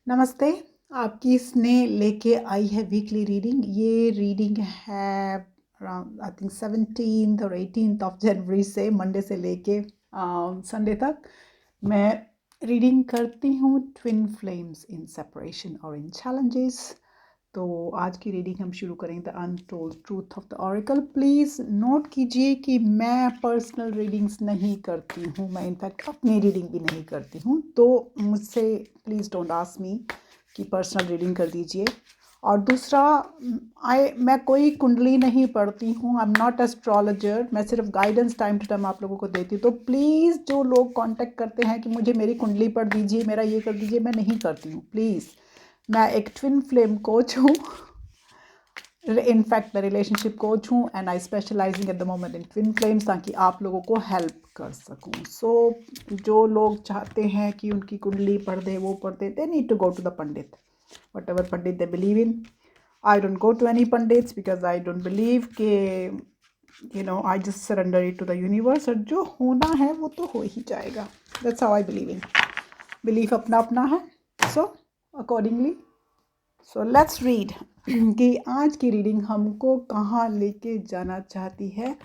नमस्ते। आपकी स्नेह लेके आई है वीकली रीडिंग। ये रीडिंग है अराउंड आई थिंक 17 और 18 ऑफ जनवरी से मंडे से लेके संडे तक मैं रीडिंग करती हूँ ट्विन फ्लेम्स इन सेपरेशन और इन चैलेंजेस। तो आज की रीडिंग हम शुरू करेंगे the untold truth of the oracle. Please note कीजिए कि मैं पर्सनल रीडिंग्स नहीं करती हूँ, मैं इनफैक्ट अपनी रीडिंग भी नहीं करती हूँ, तो मुझसे प्लीज़ डोंट आस्क मी कि पर्सनल रीडिंग कर दीजिए। और दूसरा, मैं कोई कुंडली नहीं पढ़ती हूँ, आई एम नॉट एस्ट्रोलॉजर, मैं सिर्फ गाइडेंस टाइम टू टाइम आप लोगों को देती हूँ। तो प्लीज़ जो लोग कांटेक्ट करते हैं कि मुझे मेरी कुंडली पढ़ दीजिए, मेरा ये कर दीजिए, मैं नहीं करती हूँ प्लीज़। मैं एक ट्विन फ्लेम कोच हूँ, इनफैक्ट मैं रिलेशनशिप कोच हूँ and I specialising eight the moment in twin flames, ताकि आप लोगों को हेल्प कर सकूँ। सो जो लोग चाहते हैं कि उनकी कुंडली पढ़ दे, वो पढ़ दे, they need to go to the pandit, what pandit they believe in. I don't go to any pandits because I don't believe के I just surrender it to the universe, और जो होना है वो तो हो ही जाएगा। That's how I believe in. Belief अपना अपना है, so accordingly so let's read कि आज की रीडिंग हमको कहाँ लेके जाना चाहती है।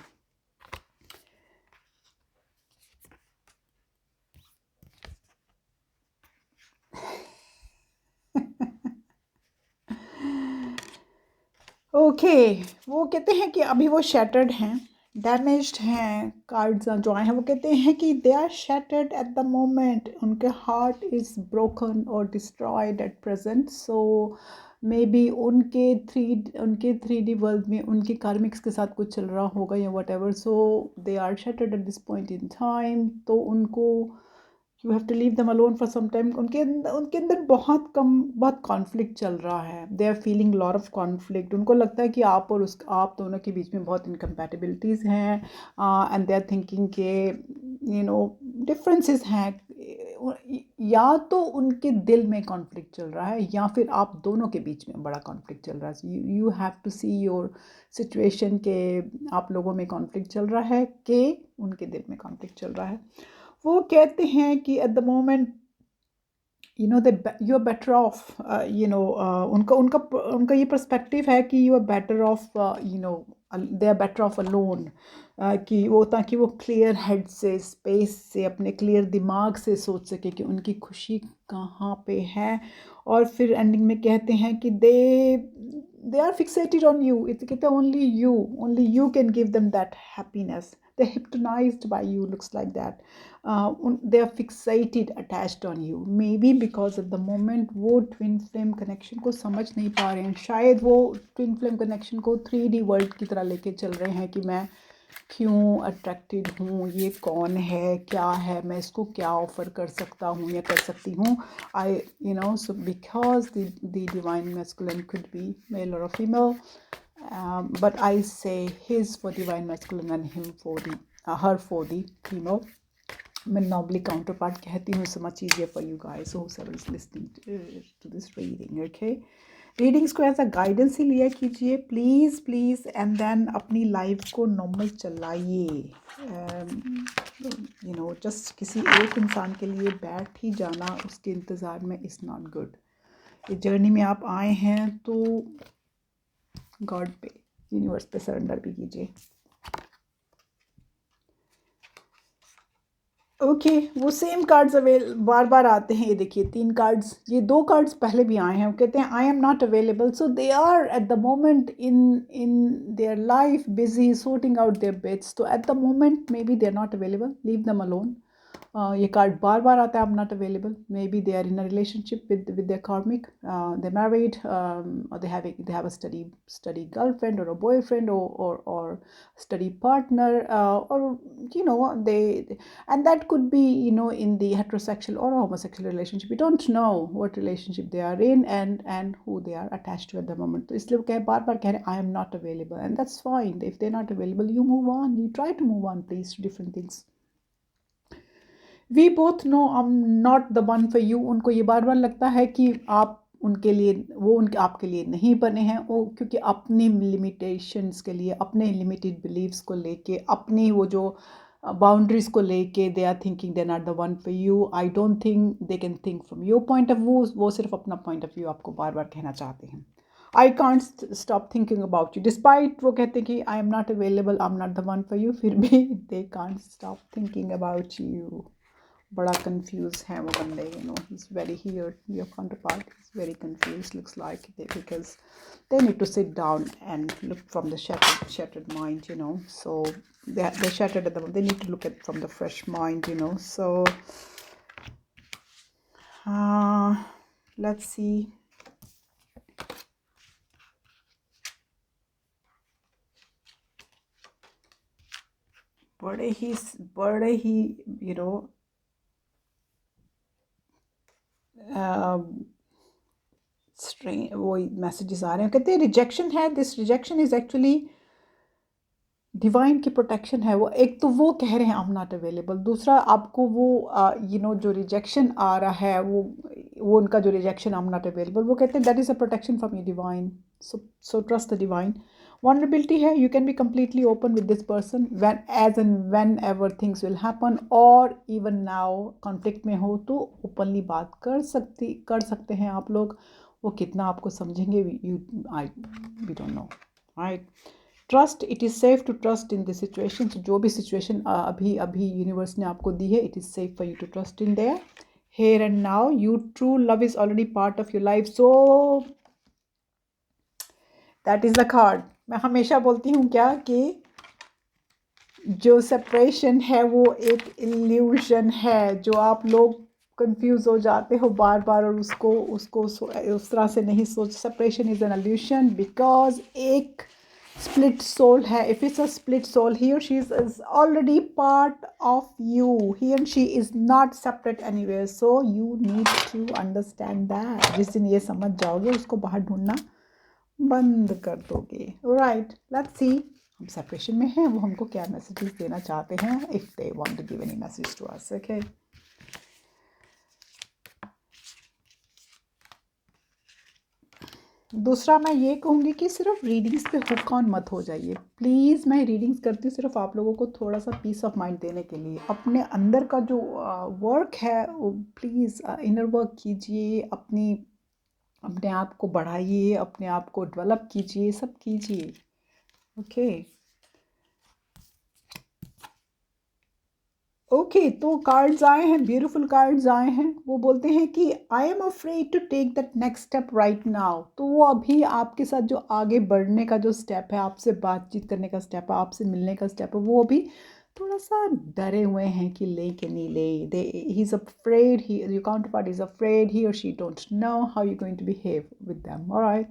ओके वो कहते हैं कि अभी वो शैटर्ड हैं, डैमेज्ड हैं। कार्ड्स जो आए हैं वो कहते हैं कि they are shattered at the moment, उनके हार्ट इज़ ब्रोकन और destroyed at present. So maybe उनके 3D वर्ल्ड में उनके कार्मिक्स के साथ कुछ चल रहा होगा या whatever. So they are shattered at this point in time. तो उनको you have to leave them alone for some time. उनके अंदर बहुत कॉन्फ्लिक्ट चल रहा है। They are feeling lot of conflict. उनको लगता है कि आप दोनों के बीच में बहुत इनकम्पैटिबिलिटीज़ हैं एंड दे आर थिंकिंग के डिफरेंसेस हैं। या तो उनके दिल में कॉन्फ्लिक्ट चल रहा है या फिर आप दोनों के बीच में बड़ा कॉन्फ्लिक्ट चल रहा है। You have to see your situation के आप लोगों में कॉन्फ्लिक्ट चल रहा है कि उनके दिल में कॉन्फ्लिक्ट चल रहा है। वो कहते हैं कि at the moment you are better off, उनका ये पर्सपेक्टिव है कि you are better off, they are better off alone, कि वो ताकि वो क्लियर हेड से, स्पेस से, अपने क्लियर दिमाग से सोच सके कि उनकी खुशी कहाँ पे है। और फिर एंडिंग में कहते हैं कि they are fixated on you. It's कहते हैं only you can give them that happiness. They're hypnotized by you, looks like that. They are fixated, attached on you. Maybe because at the moment वो twin flame connection को समझ नहीं पा रहे हैं। शायद वो twin flame connection को 3D वर्ल्ड की तरह लेके चल रहे हैं कि मैं क्यों अट्रैक्टेड हूँ, ये कौन है, क्या है, मैं इसको क्या ऑफर कर सकता हूँ या कर सकती हूँ। So because the divine masculine could be male or a female, but I say his for divine masculine and him for the her for the female. मैं नॉबली काउंटर पार्ट कहती हूँ, so much easier for you guys whoever is listening to this reading. Okay, readings को as a guidance ही लिया कीजिए please and then अपनी life को normal चलाइए। Just किसी एक इंसान के लिए बैठ ही जाना उसके इंतज़ार में इज़ नॉट गुड। इस जर्नी में आप आए हैं तो गॉड पे, यूनिवर्स पे सरेंडर भी कीजिए। ओके वो सेम कार्ड्स बार बार आते हैं। ये देखिए 3 कार्ड्स, ये 2 कार्ड्स पहले भी आए हैं। वो कहते हैं I am not available. So they are at the moment in their life busy sorting out their bits. तो at the moment maybe they are not available, leave them alone. ये card बार बार आता है, I am not available. Maybe they are in a relationship with their karmic, they married, और they have a study girlfriend और a boyfriend और study partner, और they, and that could be in the heterosexual or homosexual relationship. We don't know what relationship they are in and who they are attached to at the moment. तो इसलिए वो बार बार कह रहे हैं I am not available, and that's fine. If they're not available, you move on, you try to move on please to different things. We both know I'm not the one for you. उनको ये बार बार लगता है कि आप उनके लिए, वो उनके आपके लिए नहीं बने हैं। वो क्योंकि अपनी लिमिटेशंस के लिए, अपने लिमिटेड बिलीव्स को लेके, अपनी वो जो बाउंड्रीज को लेके they are thinking they not the one for you. I don't think they can think from your point of view. वो सिर्फ अपना पॉइंट ऑफ व्यू आपको बार बार कहना चाहते हैं. I can't stop thinking about you despite वो कहते हैं कि I am not available, I am not the one for you, फिर भी they can't stop thinking about you. बड़ा कंफ्यूज है वो बंदे, he's very here, your counterpart is very confused, looks like they, because they need to sit down and look from the shattered mind, so they're shattered at the moment. They need to look at from the fresh mind, so let's see. बड़े ही वो messages आ रहे हैं. कहते हैं rejection है. This rejection is actually divine की protection है. वो एक तो वो कह रहे हैं आई एम नॉट अवेलेबल. दूसरा आपको वो जो रिजेक्शन आ रहा है वो उनका जो rejection I am not available, वो कहते हैं that is a protection from your divine. So trust the divine. Vulnerability है. You can be completely open with this person whenever things will happen, or even now conflict में हो तो openly बात कर सकते हैं आप लोग. वो कितना आपको समझेंगे we don't know, right? Trust. It is safe to trust in this situation. So जो भी situation अभी universe ने आपको दी है, it is safe for you to trust in there. Here and now, your true love is already part of your life. So that is the card. मैं हमेशा बोलती हूँ क्या कि जो सेपरेशन है वो एक इल्यूशन है. जो आप लोग कंफ्यूज हो जाते हो बार बार और उसको उस तरह से नहीं सोच. Separation is an illusion because एक स्प्लिट सोल है. If it's a split soul, he और she is already part of you. He and she is not separate anywhere. So you need to understand that. जिस दिन ये समझ जाओगे उसको बाहर ढूंढना बंद कर दोगे. राइट, लेट्स सी हम सेपरेशन में हैं, वो हमको क्या मैसेजेस देना चाहते हैं. If they want to give any message to us. Okay, दूसरा मैं ये कहूँगी कि सिर्फ रीडिंग्स पे हुक ऑन मत हो जाइए प्लीज़. मैं रीडिंग्स करती हूँ सिर्फ आप लोगों को थोड़ा सा पीस ऑफ माइंड देने के लिए. अपने अंदर का जो वर्क है वो प्लीज़ इनर वर्क कीजिए. अपने आप को बढ़ाइए, अपने आप को डेवलप कीजिए, सब कीजिए. ओके, तो कार्ड्स आए हैं, ब्यूटीफुल कार्ड्स आए हैं. वो बोलते हैं कि I am afraid to take that next step right now. तो वो अभी आपके साथ जो आगे बढ़ने का जो स्टेप है, आपसे बातचीत करने का स्टेप है, आपसे मिलने का स्टेप है, वो अभी थोड़ा सा डरे हुए हैं कि ले कि नहीं ले. He is afraid, your counterpart is afraid, he और she don't know how you going to behave with them. Alright,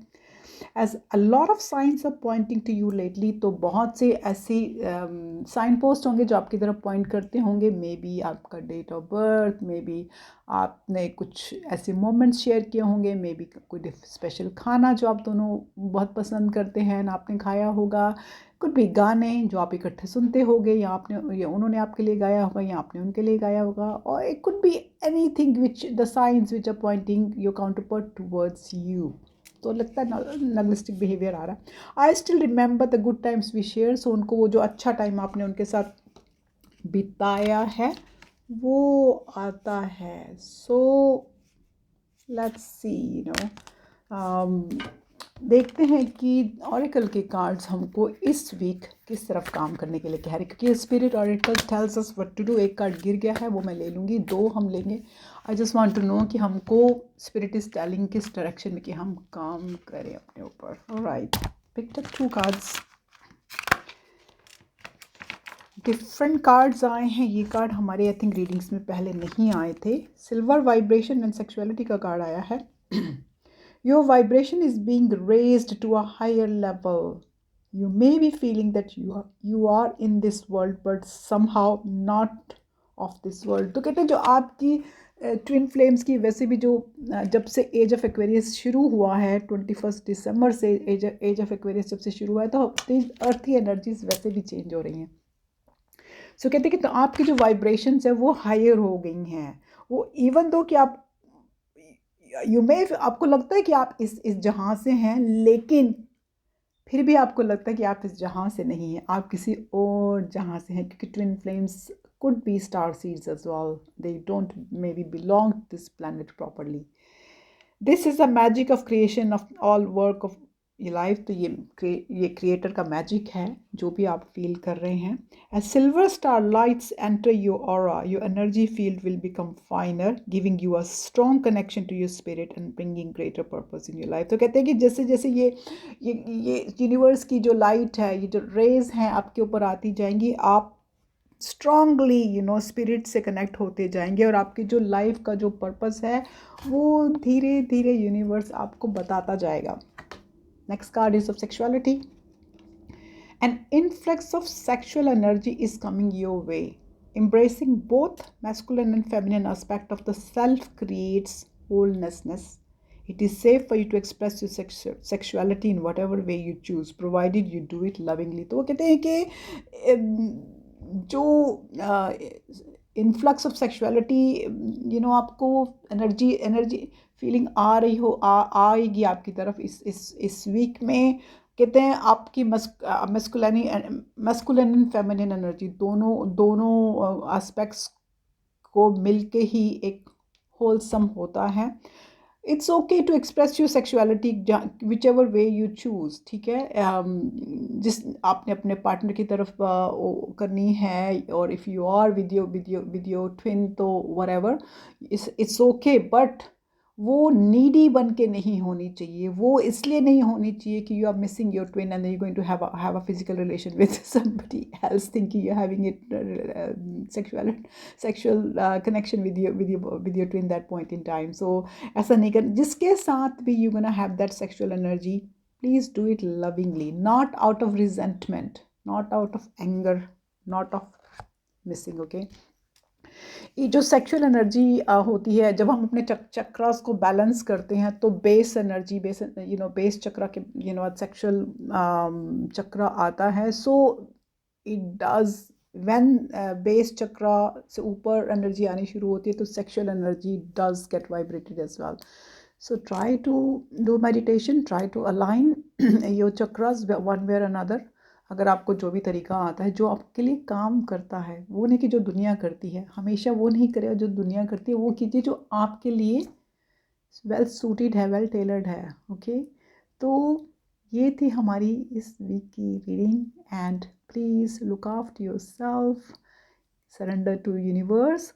as a lot of signs are pointing to you lately. तो बहुत से ऐसी साइन पोस्ट होंगे जो आपकी तरफ point करते होंगे. मे बी आपका date of birth, maybe आपने कुछ ऐसे मोमेंट्स शेयर किए होंगे, मे बी कोई स्पेशल खाना जो आप दोनों बहुत पसंद करते हैं ना आपने खाया होगा. कुछ भी गाने जो आप इकट्ठे सुनते होंगे, या उन्होंने आपके लिए गाया होगा या आपने उनके लिए गाया होगा. और it could be anything which the signs which are pointing your counterpart towards you. तो लगता है नगलिस्टिक बिहेवियर आ रहा है. I still remember the good times we share. सो उनको वो जो अच्छा टाइम आपने उनके साथ बिताया है वो आता है. सो लेट्स सी देखते हैं कि ऑरेकल के कार्ड्स हमको इस वीक किस तरफ काम करने के लिए कह रहे हैं. क्योंकि spirit oracle tells us what to do. एक कार्ड गिर गया है, वो मैं ले लूँगी. 2 हम लेंगे. I just want to know कि हमको स्पिरिट इज टेलिंग किस डायरेक्शन में कि हम काम करें अपने ऊपर. Alright, picked up 2 cards. Different cards आए हैं. ये कार्ड हमारे आई थिंक रीडिंग्स में पहले नहीं आए थे. सिल्वर वाइब्रेशन एंड सेक्सुअलिटी का कार्ड आया है. Your vibration is being raised to a higher level. You may be feeling that you are in this world but somehow not of this world. तो कहते हैं जो आपकी ट्विन फ्लेम्स की वैसे भी जो जब से एज ऑफ एक्वेरियस शुरू हुआ है 21 दिसंबर से एज ऑफ एक्वेरियस जब से शुरू हुआ है, तो अर्थी एनर्जीज वैसे भी चेंज हो रही हैं. सो कहते हैं कि तो आपकी जो वाइब्रेशंस है वो हायर हो गई हैं. वो इवन दो कि आप आपको लगता है कि आप इस जहाँ से हैं, लेकिन फिर भी आपको लगता है कि आप इस जहाँ से नहीं हैं, आप किसी और जहाँ से हैं, क्योंकि twin flames could be star seeds as well. They don't maybe belong to this planet properly. This is the magic of creation of all work of life. तो ये क्रिएटर का मैजिक है जो भी आप फील कर रहे हैं. As silver star lights enter your aura, your energy field will become finer, giving you a strong connection to your spirit and bringing greater purpose in your life. तो कहते हैं कि जैसे जैसे ये यूनिवर्स की जो लाइट है, ये जो रेज हैं आपके ऊपर आती जाएंगी, आप स्ट्रांगली स्पिरिट से कनेक्ट होते जाएंगे और आपकी जो लाइफ का जो पर्पस है वो धीरे धीरे यूनिवर्स आपको बताता जाएगा. Next card is of sexuality. An influx of sexual energy is coming your way. Embracing both masculine and feminine aspect of the self creates wholenessness. It is safe for you to express your sexuality in whatever way you choose, provided you do it lovingly. तो वो कहते हैं कि जो influx of sexuality आपको energy feeling आ रही हो आएगी आपकी तरफ इस वीक में. कहते हैं आपकी मस्कुलिन एंड फेमिनिन एनर्जी दोनों एस्पेक्ट्स को मिलके ही एक होलसम होता है. It's okay to express your sexuality whichever way you choose. ठीक है, जिस आपने अपने पार्टनर की तरफ करनी है, और if you are with your twin तो व्हाटएवर, इट्स ओके. बट वो नीडी बन के नहीं होनी चाहिए. वो इसलिए नहीं होनी चाहिए कि you are missing your twin and you going to have a physical relation with somebody else thinking you having it sexual connection with your twin that point in time. So ऐसा नहीं कर. जिसके साथ भी you gonna have that sexual energy, please do it lovingly, not out of resentment, not out of anger, not of missing. Okay, ये जो sexual energy होती है, जब हम अपने चक्रास को बैलेंस करते हैं तो बेस एनर्जी, बेस चक्रा के सेक्शुअल चक्रा आता है. So it does when base chakra से ऊपर एनर्जी आनी शुरू होती है तो sexual energy does get vibrated as well. So try to do meditation, try to align your chakras one way or another. अगर आपको जो भी तरीका आता है जो आपके लिए काम करता है, वो नहीं कि जो दुनिया करती है. हमेशा वो नहीं करेगा जो दुनिया करती है, वो कीजिए जो आपके लिए वेल सूटेड है, वेल टेलर्ड है. ओके, तो ये थी हमारी इस वीक की reading. And please look after yourself, surrender to universe.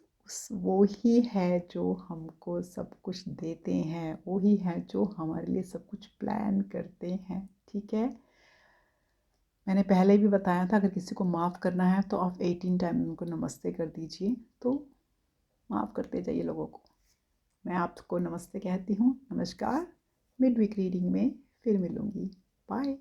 वो ही है जो हमको सब कुछ देते हैं, वो ही है जो हमारे लिए सब कुछ प्लान करते हैं. ठीक है, मैंने पहले भी बताया था अगर किसी को माफ़ करना है तो आप 18 टाइम उनको नमस्ते कर दीजिए. तो माफ़ करते जाइए लोगों को. मैं आपको नमस्ते कहती हूँ. नमस्कार. मिड वीक रीडिंग में फिर मिलूँगी. बाय.